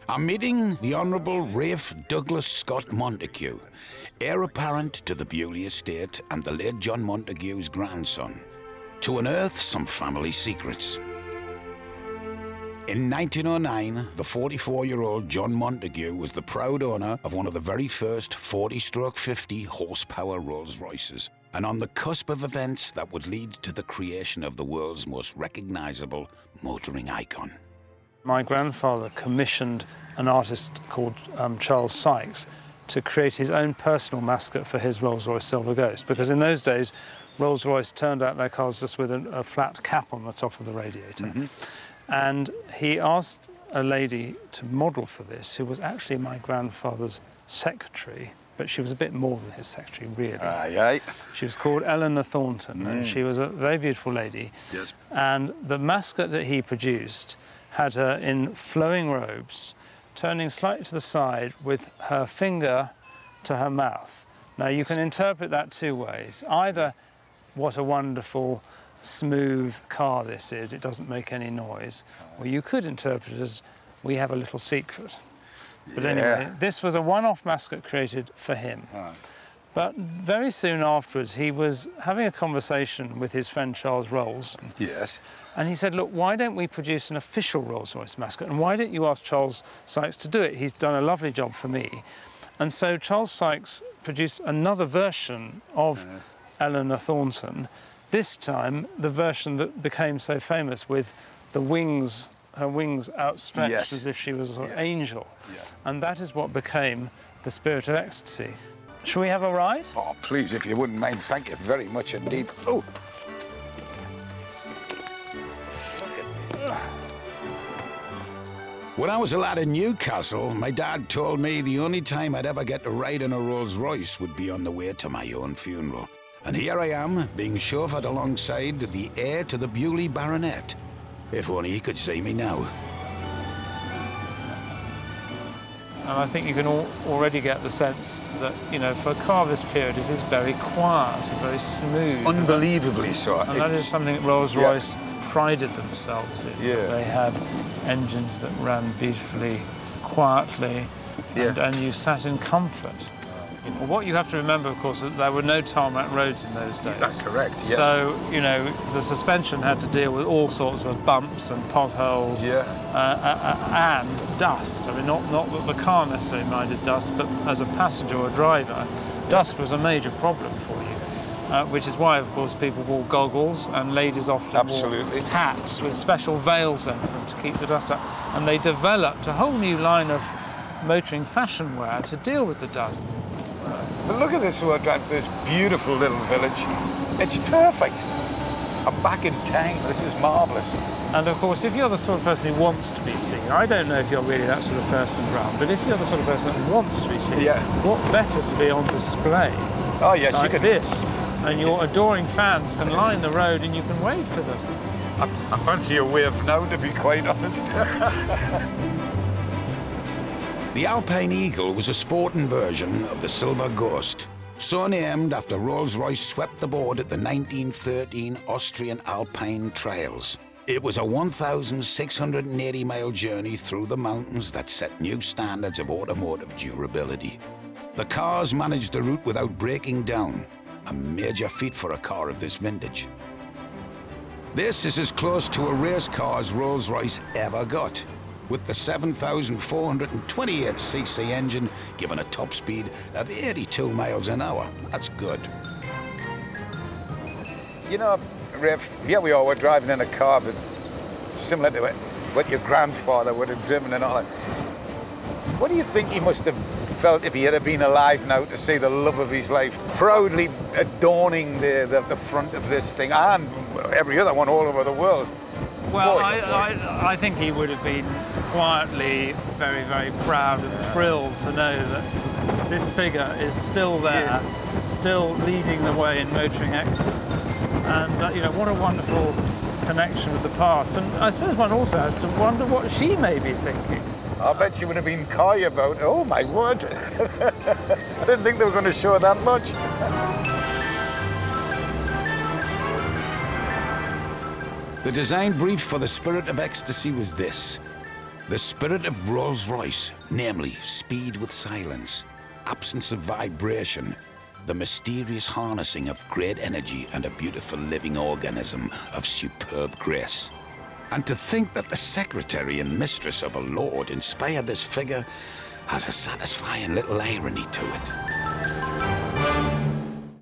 I'm meeting the Honourable Ralph Douglas-Scott-Montagu, heir apparent to the Bewley estate and the late John Montagu's grandson, to unearth some family secrets. In 1909, the 44-year-old John Montagu was the proud owner of one of the very first 40-50 horsepower Rolls Royces, and on the cusp of events that would lead to the creation of the world's most recognisable motoring icon. My grandfather commissioned an artist called Charles Sykes to create his own personal mascot for his Rolls Royce Silver Ghost, because in those days Rolls Royce turned out their cars just with a flat cap on the top of the radiator. And he asked a lady to model for this, who was actually my grandfather's secretary, but she was a bit more than his secretary, really. She was called Eleanor Thornton, and she was a very beautiful lady. Yes. And the mascot that he produced had her in flowing robes, turning slightly to the side with her finger to her mouth. Now, you can interpret that two ways. Either, what a wonderful, smooth car this is, it doesn't make any noise. Or you could interpret it as, we have a little secret. But anyway, this was a one-off mascot created for him. But very soon afterwards, he was having a conversation with his friend Charles Rolls. Yes. And he said, look, why don't we produce an official Rolls-Royce mascot? And why don't you ask Charles Sykes to do it? He's done a lovely job for me. And so Charles Sykes produced another version of Eleanor Thornton, this time the version that became so famous with the wings, her wings outstretched as if she was an angel. And that is what became the Spirit of Ecstasy. Shall we have a ride? Oh, please, if you wouldn't mind. Thank you very much indeed. Oh. Look at this. When I was a lad in Newcastle, my dad told me the only time I'd ever get to ride in a Rolls Royce would be on the way to my own funeral. And here I am, being chauffeured alongside the heir to the Bewley baronet. If only he could see me now. And I think you can already get the sense that, you know, for a car of this period, it is very quiet and very smooth. Unbelievably so. And that is something that Rolls-Royce prided themselves in. They had engines that ran beautifully, quietly, and you sat in comfort. Well, what you have to remember, of course, is that there were no tarmac roads in those days. That's correct, yes. So, you know, the suspension had to deal with all sorts of bumps and potholes and dust. I mean, not that the car necessarily minded dust, but as a passenger or driver, dust was a major problem for you. Which is why, of course, people wore goggles, and ladies often wore hats with special veils over them to keep the dust out. And they developed a whole new line of motoring fashion wear to deal with the dust. But look at this road drive to this beautiful little village. It's perfect. I'm back in town. This is marvellous. And of course, if you're the sort of person who wants to be seen, I don't know if you're really that sort of person, Ralph, but if you're the sort of person that wants to be seen, what better to be on display like you can. This? And your adoring fans can line the road and you can wave to them. I fancy a wave now, to be quite honest. The Alpine Eagle was a sporting version of the Silver Ghost, so named after Rolls-Royce swept the board at the 1913 Austrian Alpine Trails. It was a 1,680-mile journey through the mountains that set new standards of automotive durability. The cars managed the route without breaking down, a major feat for a car of this vintage. This is as close to a race car as Rolls-Royce ever got, with the 7,428cc engine given a top speed of 82 miles an hour. That's good. You know, Ralph, here we are, we're driving in a car but similar to what your grandfather would have driven and all that. What do you think he must have felt if he had been alive now to see the love of his life proudly adorning the front of this thing and every other one all over the world? Well, I think he would have been quietly very, very proud and thrilled to know that this figure is still there, still leading the way in motoring excellence. And, you know, what a wonderful connection with the past. And I suppose one also has to wonder what she may be thinking. I bet she would have been coy about, oh my word. I didn't think they were going to show that much. The design brief for the Spirit of Ecstasy was this: The spirit of Rolls Royce, namely speed with silence, absence of vibration, the mysterious harnessing of great energy and a beautiful living organism of superb grace. And to think that the secretary and mistress of a lord inspired this figure has a satisfying little irony to it.